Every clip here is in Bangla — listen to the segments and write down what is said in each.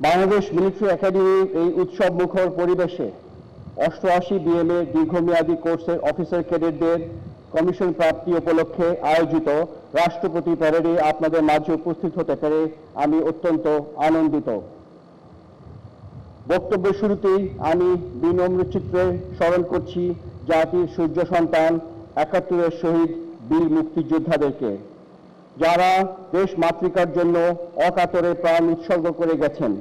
বাংলাদেশ মিলিটারি একাডেমির এই উৎসব মুখর পরিবেশে 88 বিএমএ দীর্ঘমেয়াদী কোর্সের অফিসার ক্যাডেটদের কমিশন প্রাপ্তি উপলক্ষে আয়োজিত রাষ্ট্রপতি প্যারেডে আপনাদের মাঝে উপস্থিত হতে পেরে আমি অত্যন্ত আনন্দিত। বক্তব্যের শুরুতেই আমি বিনম্র চিত্রে স্মরণ করছি জাতির সূর্য সন্তান ৭১-এর শহীদ বীর মুক্তিযোদ্ধাদেরকে, যারা দেশ মাতৃকার জন্য অকাতরে প্রাণ উৎসর্গ করে গেছেন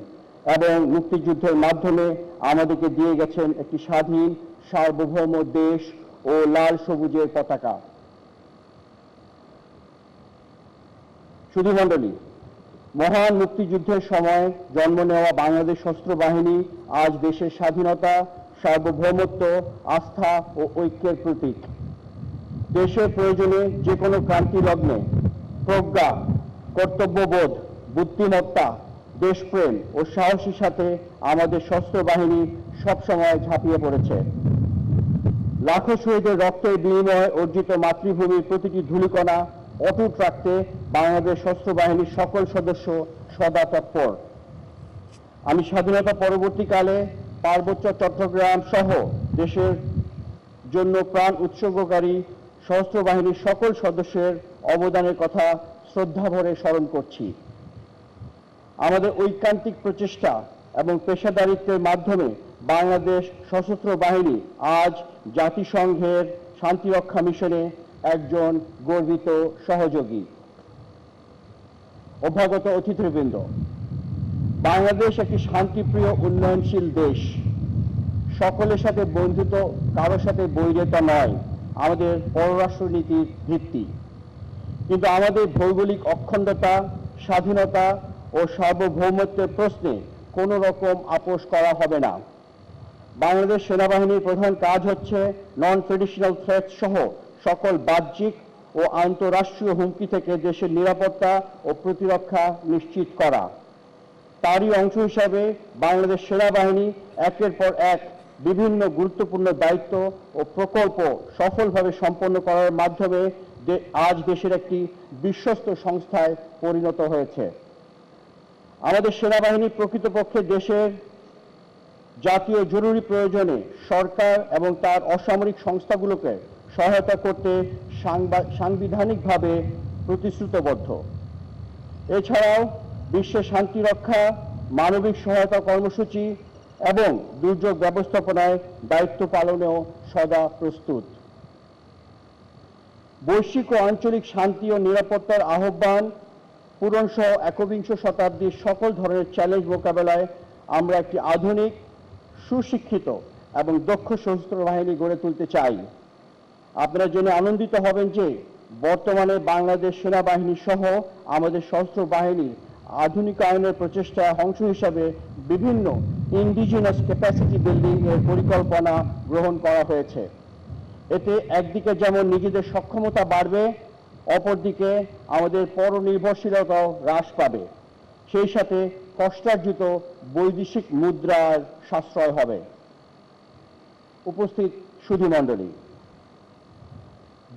এবং মুক্তিযুদ্ধের মাধ্যমে আমাদেরকে দিয়ে গেছেন একটি স্বাধীন সার্বভৌম দেশ ও লাল সবুজের পতাকা। সুধীমণ্ডলী, মহান মুক্তিযুদ্ধের সময় জন্ম নেওয়া বাংলাদেশ সশস্ত্র বাহিনী আজ দেশের স্বাধীনতা, সার্বভৌমত্ব, আস্থা ও ঐক্যের প্রতীক। দেশের প্রয়োজনে যে কোনো ক্রান্তি লগ্নে প্রজ্ঞা, কর্তব্যবোধ, বুদ্ধিমত্তা, দেশপ্রেম ও সাহসের সাথে আমাদের সশস্ত্র বাহিনী সবসময় ঝাঁপিয়ে পড়েছে। লাখো শহীদের রক্তের বিনিময়ে অর্জিত মাতৃভূমির প্রতিটি ধূলিকণা অটুট রাখতে বাংলাদেশ সশস্ত্র বাহিনীর সকল সদস্য সদা তৎপর। আমি স্বাধীনতা পরবর্তীকালে পার্বত্য চট্টগ্রাম সহ দেশের জন্য প্রাণ উৎসর্গকারী সশস্ত্র বাহিনীর সকল সদস্যের অবদানের কথা শ্রদ্ধাভরে স্মরণ করছি। আমাদের ঐকান্তিক প্রচেষ্টা এবং পেশাদারিত্বের মাধ্যমে বাংলাদেশ সশস্ত্র বাহিনী আজ জাতিসংঘের শান্তিরক্ষা মিশনে একজন গর্বিত সহযোগী। অভ্যাগত অতিথিবৃন্দ, বাংলাদেশ একটি শান্তিপ্রিয় উন্নয়নশীল দেশ। সকলের সাথে বন্ধুত্ব, কারোর সাথে বৈরিতা নয় আমাদের পররাষ্ট্রনীতির ভিত্তি। কিন্তু আমাদের ভৌগোলিক অখণ্ডতা, স্বাধীনতা ও সার্বভৌমত্বের প্রশ্নে কোনো রকম আপোষ করা হবে না। বাংলাদেশ সেনাবাহিনীর প্রধান কাজ হচ্ছে নন ট্রেডিশনাল থ্রেট সহ সকল বাহ্যিক ও আন্তঃরাষ্ট্রীয় হুমকি থেকে দেশের নিরাপত্তা ও প্রতিরক্ষা নিশ্চিত করা। তারই অংশ হিসাবে বাংলাদেশ সেনাবাহিনী একের পর এক বিভিন্ন গুরুত্বপূর্ণ দায়িত্ব ও প্রকল্প সফলভাবে সম্পন্ন করার মাধ্যমে আজ দেশের একটি বিশ্বস্ত সংস্থায় পরিণত হয়েছে। আমাদের সেনাবাহিনী প্রকৃতপক্ষে দেশের জাতীয় জরুরি প্রয়োজনে সরকার এবং তার অসামরিক সংস্থাগুলোকে সহায়তা করতে সাংবিধানিকভাবে প্রতিশ্রুতিবদ্ধ। এছাড়াও বিশ্বের শান্তি রক্ষা, মানবিক সহায়তা কর্মসূচি এবং দুর্যোগ ব্যবস্থাপনায় দায়িত্ব পালনেও সদা প্রস্তুত। বৈশ্বিক ও আঞ্চলিক শান্তি ও নিরাপত্তার আহ্বান পূরণ সহ একবিংশ শতাব্দীর সকল ধরনের চ্যালেঞ্জ মোকাবেলায় আমরা একটি আধুনিক, সুশিক্ষিত এবং দক্ষ সশস্ত্র বাহিনী গড়ে তুলতে চাই। আপনারা জেনে আনন্দিত হবেন যে বর্তমানে বাংলাদেশ সেনাবাহিনী সহ আমাদের সশস্ত্র বাহিনীর আধুনিকায়নের প্রচেষ্টার অংশ হিসাবে বিভিন্ন ইন্ডিজিনাস ক্যাপাসিটি বিল্ডিং এর পরিকল্পনা গ্রহণ করা হয়েছে। এতে একদিকে যেমন নিজেদের সক্ষমতা বাড়বে, অপরদিকে আমাদের পরনির্ভরশীলতাও হ্রাস পাবে। সেই সাথে কষ্টার্জিত বৈদেশিক মুদ্রার সাশ্রয় হবে। উপস্থিত সুধীমণ্ডলী,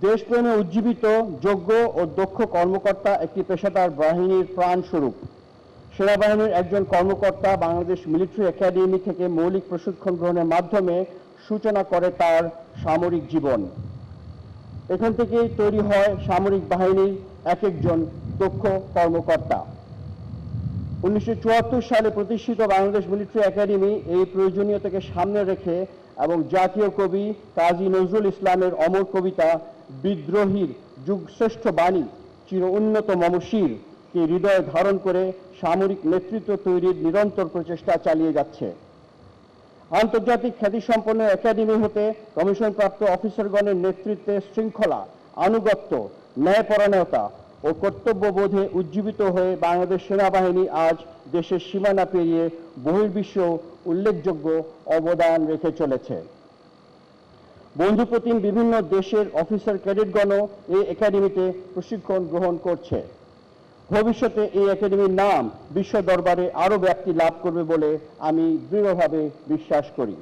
দেশপ্রেমে উজ্জীবিত, যোগ্য ও দক্ষ কর্মকর্তা একটি পেশাদার বাহিনীর প্রাণস্বরূপ। সেনাবাহিনীর একজন কর্মকর্তা বাংলাদেশ মিলিটারি একাডেমি থেকে মৌলিক প্রশিক্ষণ গ্রহণের মাধ্যমে সূচনা করে তার সামরিক জীবন। এখান থেকেই তৈরি হয় সামরিক বাহিনীর এক একজন দক্ষ কর্মকর্তা। 1974 সালে প্রতিষ্ঠিত বাংলাদেশ মিলিটারি একাডেমি এই প্রয়োজনীয়তাকে সামনে রেখে এবং জাতীয় কবি কাজী নজরুল ইসলামের অমর কবিতা বিদ্রোহীর যুগশ্রেষ্ঠ বাণী চির উন্নত মমশির কে হৃদয়ে ধারণ করে সামরিক নেতৃত্ব তৈরির নিরন্তর প্রচেষ্টা চালিয়ে যাচ্ছে। আন্তর্জাতিক খ্যাতিসম্পন্ন একাডেমি হতে কমিশনপ্রাপ্ত অফিসারগণের নেতৃত্বে শৃঙ্খলা, আনুগত্য, ন্যায়পরায়ণতা ও কর্তব্যবোধে উজ্জীবিত হয়ে বাংলাদেশ সেনাবাহিনী আজ দেশের সীমানা পেরিয়ে বহির্বিশ্ব উল্লেখযোগ্য অবদান রেখে চলেছে। বন্ধুপ্রতিম বিভিন্ন দেশের অফিসার ক্যাডেটগণও এই একাডেমিতে প্রশিক্ষণ গ্রহণ করছে। ভবিষ্যতে এই একাডেমির নাম বিশ্ব দরবারে আরও ব্যাপ্তি লাভ করবে বলে আমি দৃঢ়ভাবে বিশ্বাস করি।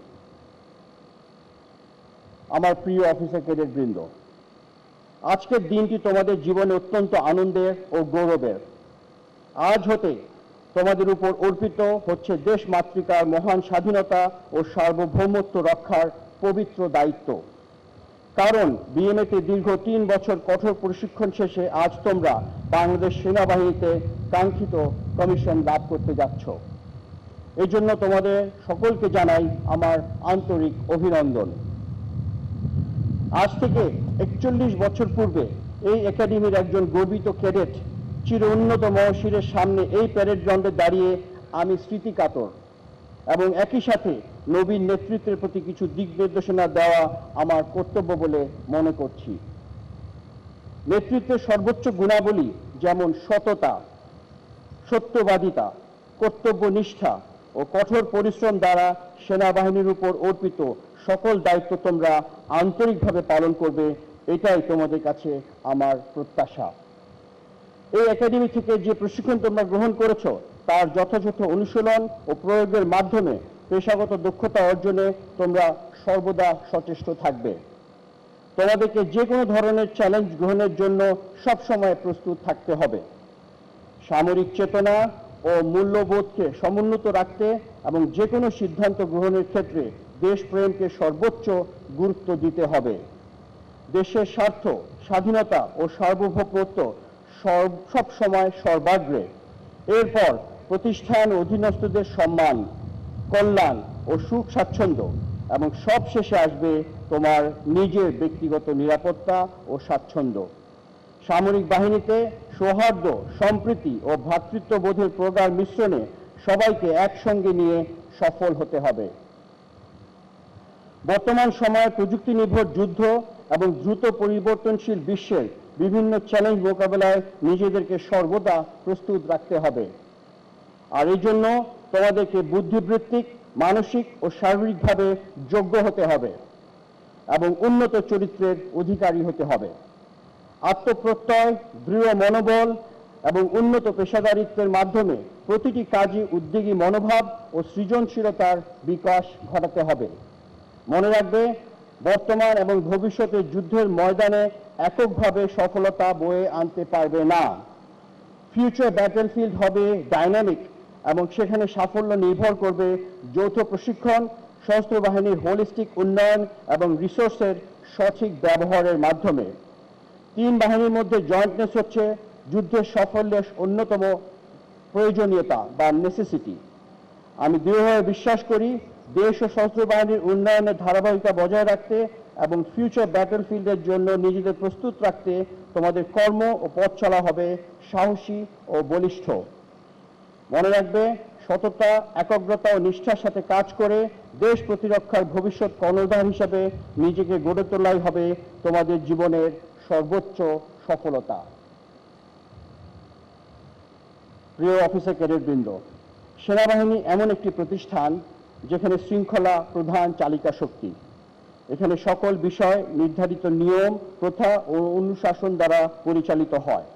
আমার প্রিয় অফিসার ক্যাডেট বৃন্দ, আজকের দিনটি তোমাদের জীবনে অত্যন্ত আনন্দের ও গৌরবের। আজ হতে তোমাদের উপর অর্পিত হচ্ছে দেশ মাতৃকার মহান স্বাধীনতা ও সার্বভৌমত্ব রক্ষার পবিত্র দায়িত্ব। কারণ বিএমএতে দীর্ঘ 3 বছর কঠোর প্রশিক্ষণ শেষে আজ তোমরা বাংলাদেশ সেনাবাহিনীতে কাঙ্ক্ষিত কমিশন লাভ করতে যাচ্ছ। এই জন্য তোমাদের সকলকে জানাই আমার আন্তরিক অভিনন্দন। আজ থেকে 41 বছর পূর্বে এই একাডেমির একজন গর্বিত ক্যাডেট চির উন্নত মহশিরের সামনে এই প্যারেড গ্রাউন্ডে দাঁড়িয়ে আমি স্মৃতিকাতর এবং একই সাথে নবীন নেতৃত্বের প্রতি কিছু দিক নির্দেশনা দেওয়া আমার কর্তব্য বলে মনে করছি। নেতৃত্বের সর্বোচ্চ গুণাবলী যেমন সততা, সত্যবাদিতা, কর্তব্যনিষ্ঠা ও কঠোর পরিশ্রম দ্বারা সেনাবাহিনীর উপর অর্পিত সকল দায়িত্ব তোমরা আন্তরিকভাবে পালন করবে, এটাই তোমাদের কাছে আমার প্রত্যাশা। এই একাডেমি থেকে যে প্রশিক্ষণ তোমরা গ্রহণ করেছো তার যথাযথ অনুশীলন ও প্রয়োগের মাধ্যমে পেশাগত দক্ষতা অর্জনে তোমরা সর্বদা সচেষ্ট থাকবে। তোমাদেরকে যে কোনো ধরনের চ্যালেঞ্জ গ্রহণের জন্য সবসময় প্রস্তুত থাকতে হবে। সামরিক চেতনা ও মূল্যবোধকে সমুন্নত রাখতে এবং যে কোনো সিদ্ধান্ত গ্রহণের ক্ষেত্রে দেশপ্রেমকে সর্বোচ্চ গুরুত্ব দিতে হবে। দেশের স্বার্থ, স্বাধীনতা ও সার্বভৌমত্ব সব সময় সর্বাগ্রে। এরপর প্রতিষ্ঠান ও অধীনস্থদের সম্মান, কল্যাণ ও সুখ স্বাচ্ছন্দ্য এবং সব শেষে আসবে তোমার নিজের ব্যক্তিগত নিরাপত্তা ও স্বাচ্ছন্দ্য। সামরিক বাহিনীতে সৌহার্দ্য, সম্প্রীতি ও ভ্রাতৃত্ববোধের প্রগাঢ় মিশ্রণে সবাইকে একসঙ্গে নিয়ে সফল হতে হবে। বর্তমান সময়ে প্রযুক্তি নির্ভর যুদ্ধ এবং দ্রুত পরিবর্তনশীল বিশ্বের বিভিন্ন চ্যালেঞ্জ মোকাবেলায় নিজেদেরকে সর্বদা প্রস্তুত রাখতে হবে। আর এই জন্য তোমাদেরকে বুদ্ধিবৃত্তিক, মানসিক ও শারীরিকভাবে যোগ্য হতে হবে এবং উন্নত চরিত্রের অধিকারী হতে হবে। আত্মপ্রত্যয়, দৃঢ় মনোবল এবং উন্নত পেশাদারিত্বের মাধ্যমে প্রতিটি কাজে উদ্যোগী মনোভাব ও সৃজনশীলতার বিকাশ ঘটাতে হবে। মনে রাখবে, বর্তমান এবং ভবিষ্যতের যুদ্ধের ময়দানে এককভাবে সফলতা বয়ে আনতে পারবে না। ফিউচার ব্যাটলফিল্ড হবে ডাইনামিক এবং সেখানে সাফল্য নির্ভর করবে যৌথ প্রশিক্ষণ, সশস্ত্র বাহিনীর হোলিস্টিক উন্নয়ন এবং রিসোর্সের সঠিক ব্যবহারের মাধ্যমে। 3 বাহিনীর মধ্যে জয়েন্টনেস হচ্ছে যুদ্ধের সাফল্যের অন্যতম প্রয়োজনীয়তা বা নেসেসিটি। আমি দৃঢ়ভাবে বিশ্বাস করি দেশ ও সশস্ত্র বাহিনীর উন্নয়নের ধারাবাহিকতা বজায় রাখতে এবং ফিউচার ব্যাটলফিল্ডের জন্য নিজেদের প্রস্তুত রাখতে তোমাদের কর্ম ও পথ চলা হবে সাহসী ও বলিষ্ঠ। মনে রাখবে, সততা, একাগ্রতা ও নিষ্ঠার সাথে কাজ করে দেশ প্রতিরক্ষার ভবিষ্যৎ কর্ণধার হিসেবে নিজেকে গড়ে তোলাই হবে তোমাদের জীবনের সর্বোচ্চ সফলতা। প্রিয় অফিসার ক্যাডেটবৃন্দ, সেনাবাহিনী এমন একটি প্রতিষ্ঠান যেখানে শৃঙ্খলা প্রধান চালিকা শক্তি। এখানে সকল বিষয় নির্ধারিত নিয়ম, প্রথা ও অনুশাসন দ্বারা পরিচালিত হয়।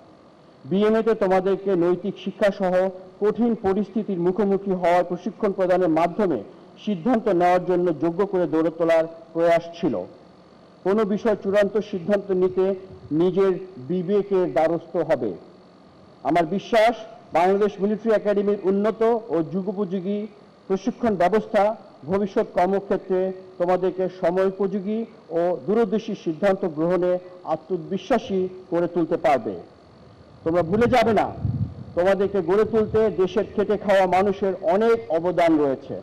বিএমএতে তোমাদেরকে নৈতিক শিক্ষা সহ কঠিন পরিস্থিতির মুখোমুখি হওয়ার প্রশিক্ষণ প্রদানের মাধ্যমে সিদ্ধান্ত নেওয়ার জন্য যোগ্য করে গড়ে তোলার প্রয়াস ছিল। কোনো বিষয় চূড়ান্ত সিদ্ধান্ত নিতে নিজের বিবেকের দ্বারস্থ হবে। আমার বিশ্বাস, বাংলাদেশ মিলিটারি একাডেমির উন্নত ও যুগোপযোগী প্রশিক্ষণ ব্যবস্থা ভবিষ্যৎ কর্মক্ষেত্রে তোমাদেরকে সময়োপযোগী ও দূরদর্শী সিদ্ধান্ত গ্রহণে আত্মবিশ্বাসী করে তুলতে পারবে। তোমরা ভুলে যাবে না, তোমাদেরকে গড়ে তুলতে দেশের খেটে খাওয়া মানুষের অনেক অবদান রয়েছে।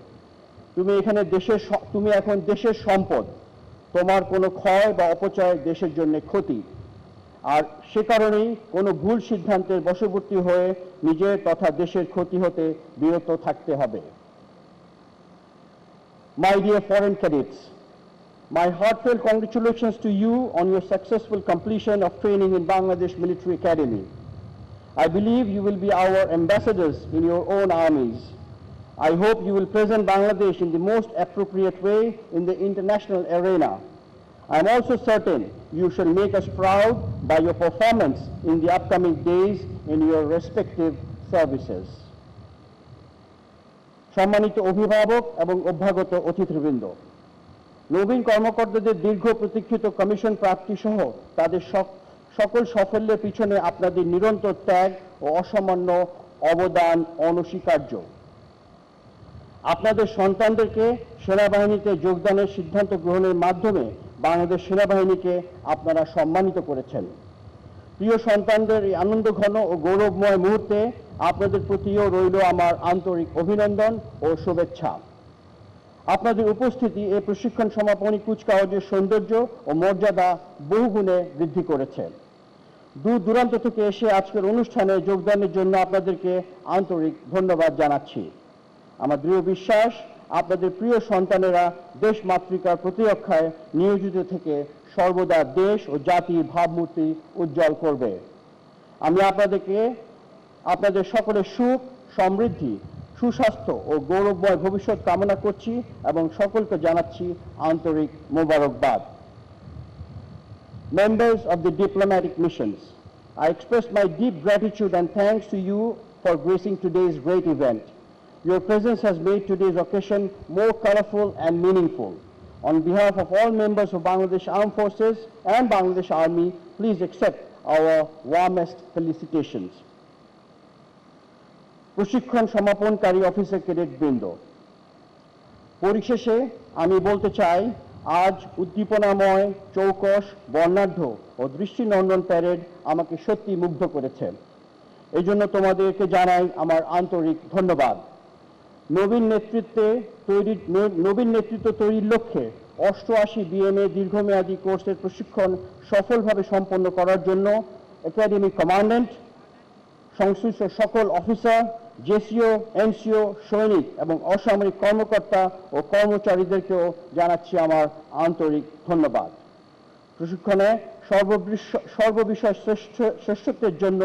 তুমি এখন দেশের সম্পদ। তোমার কোনো ক্ষয় বা অপচয় দেশের জন্য ক্ষতি। আর সে কারণেই কোনো ভুল সিদ্ধান্তের বশবর্তী হয়ে নিজের তথা দেশের ক্ষতি হতে বিরত থাকতে হবে। My dear foreign cadets, my heartfelt congratulations to you on your successful completion of training in Bangladesh Military Academy. I believe you will be our ambassadors in your own armies. I hope you will present Bangladesh in the most appropriate way in the international arena. I am also certain you shall make us proud by your performance in the upcoming days in your respective services. সম্মানিত অভিভাবক এবং অভ্যাগত অতিথিবৃন্দ, নবীন কর্মকর্তাদের দীর্ঘ প্রতীক্ষিত কমিশন প্রাপ্তি সহ তাদের সকল সাফল্যের পিছনে আপনাদের নিরন্তর ত্যাগ ও অসামান্য অবদান অনস্বীকার্য। আপনাদের সন্তানদেরকে সেনাবাহিনীতে যোগদানের সিদ্ধান্ত গ্রহণের মাধ্যমে বাংলাদেশ সেনাবাহিনীকে আপনারা সম্মানিত করেছেন। প্রিয় সন্তানদের এই আনন্দঘন ও গৌরবময় মুহূর্তে আপনাদের প্রতিও রইল আমার আন্তরিক অভিনন্দন ও শুভেচ্ছা। আপনাদের উপস্থিতি এই প্রশিক্ষণ সমাপনী কুচকাওয়াজের সৌন্দর্য ও মর্যাদা বহুগুণে বৃদ্ধি করেছে। দূর দূরান্ত থেকে এসে আজকের অনুষ্ঠানে যোগদানের জন্য আপনাদেরকে আন্তরিক ধন্যবাদ জানাচ্ছি। আমার দৃঢ় বিশ্বাস আপনাদের প্রিয় সন্তানেরা দেশ মাতৃকার প্রতিরক্ষায় নিয়োজিত থেকে সর্বদা দেশ ও জাতির ভাবমূর্তি উজ্জ্বল করবে। আমি আপনাদের সকলের সুখ, সমৃদ্ধি, সুস্বাস্থ্য ও গৌরবময় ভবিষ্যৎ কামনা করছি এবং সকলকে জানাচ্ছি আন্তরিক মোবারকবাদ। Members of the diplomatic missions, I express my deep gratitude and thanks to you for gracing today's great event. Your presence has made today's occasion more colorful and meaningful. On behalf of all members of Bangladesh Armed Forces and Bangladesh Army, please accept our warmest felicitations. প্রশিক্ষণ সমাপনকারী অফিসার ক্যাডেট বৃন্দ, পরিশেষে আমি বলতে চাই, আজ উদ্দীপনাময়, চৌকস, বর্ণাঢ্য ও দৃষ্টিনন্দন প্যারেড আমাকে সত্যি মুগ্ধ করেছে। এই জন্য তোমাদেরকে জানাই আমার আন্তরিক ধন্যবাদ। নবীন নেতৃত্ব তৈরির লক্ষ্যে 88 বিএমএ দীর্ঘমেয়াদী কোর্সের প্রশিক্ষণ সফলভাবে সম্পন্ন করার জন্য একাডেমি কমান্ড্যান্ট, সংশ্লিষ্ট সকল অফিসার, জেসিও, এনসিও, সৈনিক এবং অসামরিক কর্মকর্তা ও কর্মচারীদেরকেও জানাচ্ছি আমার আন্তরিক ধন্যবাদ। প্রশিক্ষণে সর্ববিষয় শ্রেষ্ঠত্বের জন্য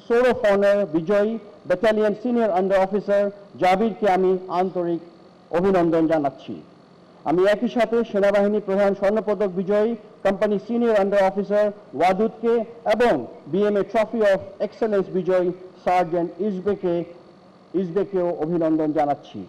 সোর অফ অনার বিজয়ী ব্যাটালিয়ন সিনিয়র আন্ডার অফিসার জাবিরকে আমি আন্তরিক অভিনন্দন জানাচ্ছি। আমি একই সাথে সেনাবাহিনী প্রধান স্বর্ণপদক বিজয়ী কোম্পানি সিনিয়র আন্ডার অফিসার ওয়াদুদকে এবং বিএমএ ট্রফি অফ এক্সেলেন্স বিজয়ী সার্জেন্ট ইজবেকেও অভিনন্দন জানাচ্ছি।